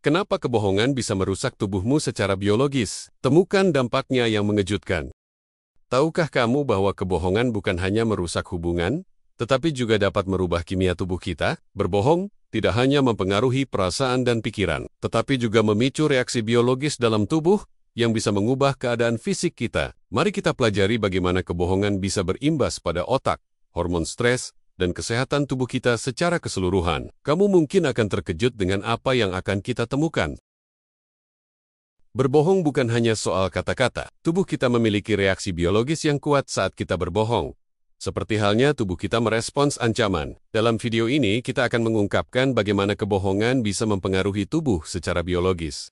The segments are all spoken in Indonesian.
Kenapa kebohongan bisa merusak tubuhmu secara biologis? Temukan dampaknya yang mengejutkan. Tahukah kamu bahwa kebohongan bukan hanya merusak hubungan, tetapi juga dapat merubah kimia tubuh kita? Berbohong tidak hanya mempengaruhi perasaan dan pikiran, tetapi juga memicu reaksi biologis dalam tubuh yang bisa mengubah keadaan fisik kita. Mari kita pelajari bagaimana kebohongan bisa berimbas pada otak, hormon stres, dan kesehatan tubuh kita secara keseluruhan. Kamu mungkin akan terkejut dengan apa yang akan kita temukan. Berbohong bukan hanya soal kata-kata. Tubuh kita memiliki reaksi biologis yang kuat saat kita berbohong. Seperti halnya tubuh kita merespons ancaman. Dalam video ini, kita akan mengungkapkan bagaimana kebohongan bisa mempengaruhi tubuh secara biologis.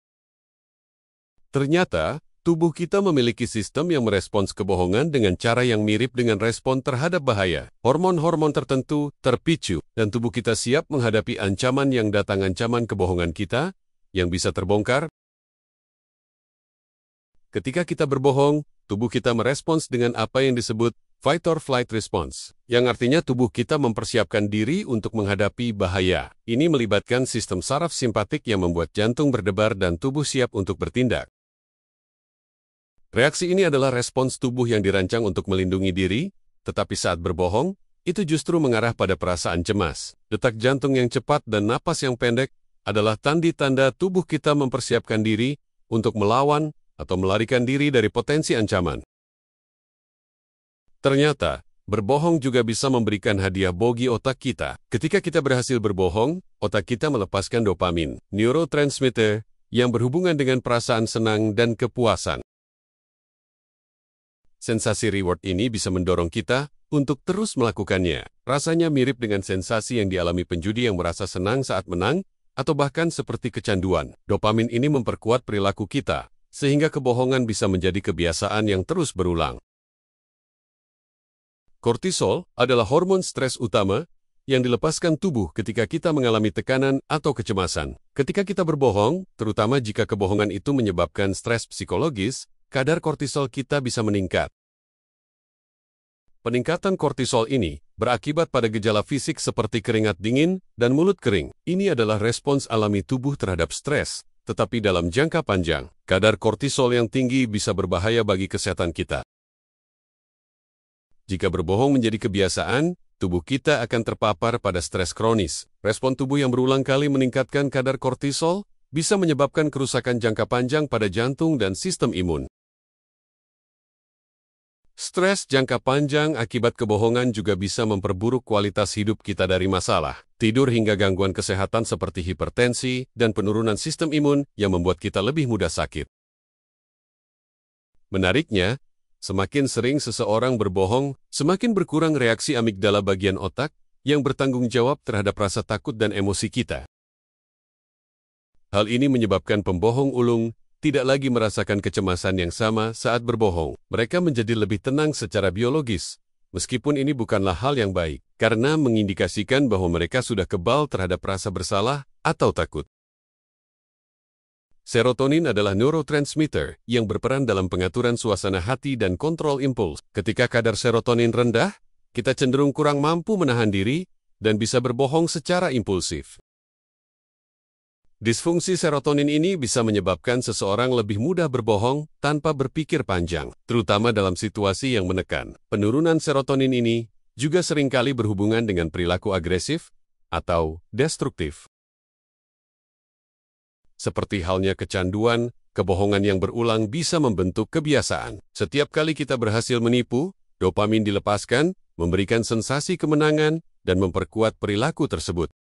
Ternyata, tubuh kita memiliki sistem yang merespons kebohongan dengan cara yang mirip dengan respon terhadap bahaya. Hormon-hormon tertentu terpicu, dan tubuh kita siap menghadapi ancaman yang datang. Ancaman kebohongan kita yang bisa terbongkar. Ketika kita berbohong, tubuh kita merespons dengan apa yang disebut fight or flight response, yang artinya tubuh kita mempersiapkan diri untuk menghadapi bahaya. Ini melibatkan sistem saraf simpatik yang membuat jantung berdebar dan tubuh siap untuk bertindak. Reaksi ini adalah respons tubuh yang dirancang untuk melindungi diri, tetapi saat berbohong, itu justru mengarah pada perasaan cemas. Detak jantung yang cepat dan napas yang pendek adalah tanda tubuh kita mempersiapkan diri untuk melawan atau melarikan diri dari potensi ancaman. Ternyata, berbohong juga bisa memberikan hadiah bagi otak kita. Ketika kita berhasil berbohong, otak kita melepaskan dopamin, neurotransmitter, yang berhubungan dengan perasaan senang dan kepuasan. Sensasi reward ini bisa mendorong kita untuk terus melakukannya. Rasanya mirip dengan sensasi yang dialami penjudi yang merasa senang saat menang, atau bahkan seperti kecanduan. Dopamin ini memperkuat perilaku kita, sehingga kebohongan bisa menjadi kebiasaan yang terus berulang. Kortisol adalah hormon stres utama yang dilepaskan tubuh ketika kita mengalami tekanan atau kecemasan. Ketika kita berbohong, terutama jika kebohongan itu menyebabkan stres psikologis, kadar kortisol kita bisa meningkat. Peningkatan kortisol ini berakibat pada gejala fisik seperti keringat dingin dan mulut kering. Ini adalah respons alami tubuh terhadap stres, tetapi dalam jangka panjang, kadar kortisol yang tinggi bisa berbahaya bagi kesehatan kita. Jika berbohong menjadi kebiasaan, tubuh kita akan terpapar pada stres kronis. Respon tubuh yang berulang kali meningkatkan kadar kortisol bisa menyebabkan kerusakan jangka panjang pada jantung dan sistem imun. Stres jangka panjang akibat kebohongan juga bisa memperburuk kualitas hidup kita dari masalah tidur hingga gangguan kesehatan seperti hipertensi dan penurunan sistem imun yang membuat kita lebih mudah sakit. Menariknya, semakin sering seseorang berbohong, semakin berkurang reaksi amigdala bagian otak yang bertanggung jawab terhadap rasa takut dan emosi kita. Hal ini menyebabkan pembohong ulung tidak lagi merasakan kecemasan yang sama saat berbohong. Mereka menjadi lebih tenang secara biologis, meskipun ini bukanlah hal yang baik, karena mengindikasikan bahwa mereka sudah kebal terhadap rasa bersalah atau takut. Serotonin adalah neurotransmitter yang berperan dalam pengaturan suasana hati dan kontrol impuls. Ketika kadar serotonin rendah, kita cenderung kurang mampu menahan diri dan bisa berbohong secara impulsif. Disfungsi serotonin ini bisa menyebabkan seseorang lebih mudah berbohong tanpa berpikir panjang, terutama dalam situasi yang menekan. Penurunan serotonin ini juga seringkali berhubungan dengan perilaku agresif atau destruktif. Seperti halnya kecanduan, kebohongan yang berulang bisa membentuk kebiasaan. Setiap kali kita berhasil menipu, dopamin dilepaskan, memberikan sensasi kemenangan, dan memperkuat perilaku tersebut.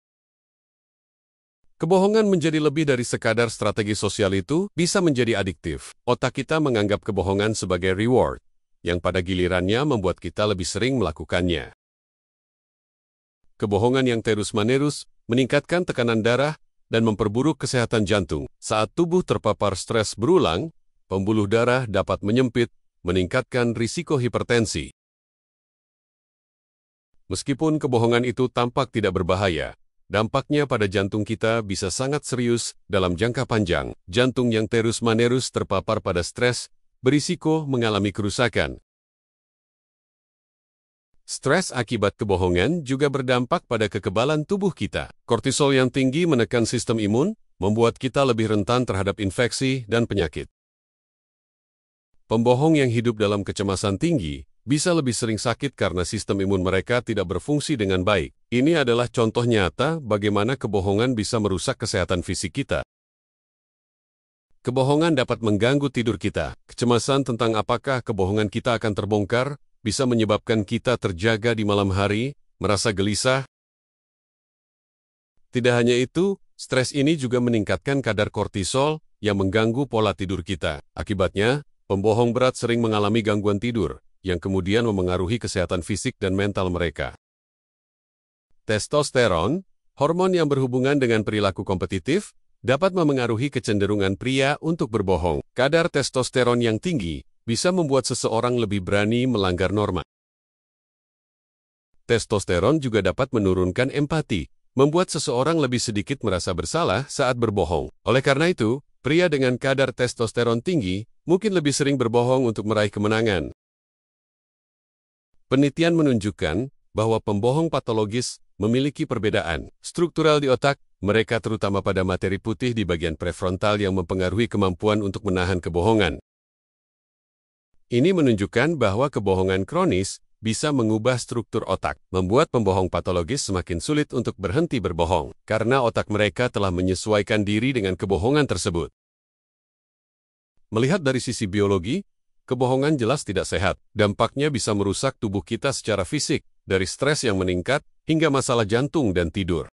Kebohongan menjadi lebih dari sekadar strategi sosial itu bisa menjadi adiktif. Otak kita menganggap kebohongan sebagai reward, yang pada gilirannya membuat kita lebih sering melakukannya. Kebohongan yang terus-menerus meningkatkan tekanan darah dan memperburuk kesehatan jantung. Saat tubuh terpapar stres berulang, pembuluh darah dapat menyempit, meningkatkan risiko hipertensi. Meskipun kebohongan itu tampak tidak berbahaya, dampaknya pada jantung kita bisa sangat serius dalam jangka panjang. Jantung yang terus-menerus terpapar pada stres berisiko mengalami kerusakan. Stres akibat kebohongan juga berdampak pada kekebalan tubuh kita. Kortisol yang tinggi menekan sistem imun, membuat kita lebih rentan terhadap infeksi dan penyakit. Pembohong yang hidup dalam kecemasan tinggi bisa lebih sering sakit karena sistem imun mereka tidak berfungsi dengan baik. Ini adalah contoh nyata bagaimana kebohongan bisa merusak kesehatan fisik kita. Kebohongan dapat mengganggu tidur kita. Kecemasan tentang apakah kebohongan kita akan terbongkar bisa menyebabkan kita terjaga di malam hari, merasa gelisah. Tidak hanya itu, stres ini juga meningkatkan kadar kortisol yang mengganggu pola tidur kita. Akibatnya, pembohong berat sering mengalami gangguan tidur, yang kemudian memengaruhi kesehatan fisik dan mental mereka. Testosteron, hormon yang berhubungan dengan perilaku kompetitif, dapat memengaruhi kecenderungan pria untuk berbohong. Kadar testosteron yang tinggi bisa membuat seseorang lebih berani melanggar norma. Testosteron juga dapat menurunkan empati, membuat seseorang lebih sedikit merasa bersalah saat berbohong. Oleh karena itu, pria dengan kadar testosteron tinggi mungkin lebih sering berbohong untuk meraih kemenangan. Penelitian menunjukkan bahwa pembohong patologis memiliki perbedaan struktural di otak mereka, terutama pada materi putih di bagian prefrontal yang mempengaruhi kemampuan untuk menahan kebohongan. Ini menunjukkan bahwa kebohongan kronis bisa mengubah struktur otak, membuat pembohong patologis semakin sulit untuk berhenti berbohong, karena otak mereka telah menyesuaikan diri dengan kebohongan tersebut. Melihat dari sisi biologi, kebohongan jelas tidak sehat. Dampaknya bisa merusak tubuh kita secara fisik, dari stres yang meningkat hingga masalah jantung dan tidur.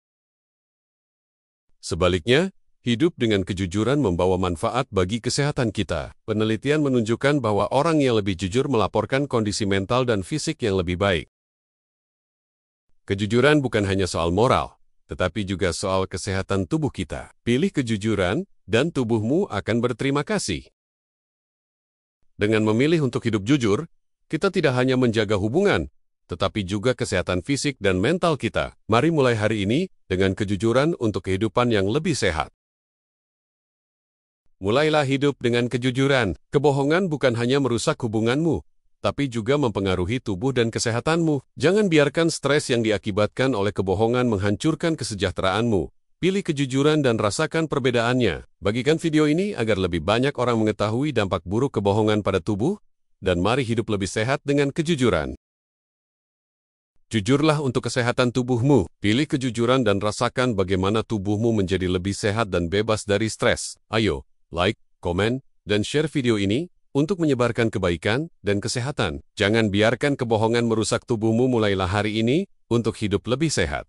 Sebaliknya, hidup dengan kejujuran membawa manfaat bagi kesehatan kita. Penelitian menunjukkan bahwa orang yang lebih jujur melaporkan kondisi mental dan fisik yang lebih baik. Kejujuran bukan hanya soal moral, tetapi juga soal kesehatan tubuh kita. Pilih kejujuran, dan tubuhmu akan berterima kasih. Dengan memilih untuk hidup jujur, kita tidak hanya menjaga hubungan, tetapi juga kesehatan fisik dan mental kita. Mari mulai hari ini dengan kejujuran untuk kehidupan yang lebih sehat. Mulailah hidup dengan kejujuran. Kebohongan bukan hanya merusak hubunganmu, tapi juga mempengaruhi tubuh dan kesehatanmu. Jangan biarkan stres yang diakibatkan oleh kebohongan menghancurkan kesejahteraanmu. Pilih kejujuran dan rasakan perbedaannya. Bagikan video ini agar lebih banyak orang mengetahui dampak buruk kebohongan pada tubuh, dan mari hidup lebih sehat dengan kejujuran. Jujurlah untuk kesehatan tubuhmu. Pilih kejujuran dan rasakan bagaimana tubuhmu menjadi lebih sehat dan bebas dari stres. Ayo, like, komen, dan share video ini untuk menyebarkan kebaikan dan kesehatan. Jangan biarkan kebohongan merusak tubuhmu. Mulailah hari ini untuk hidup lebih sehat.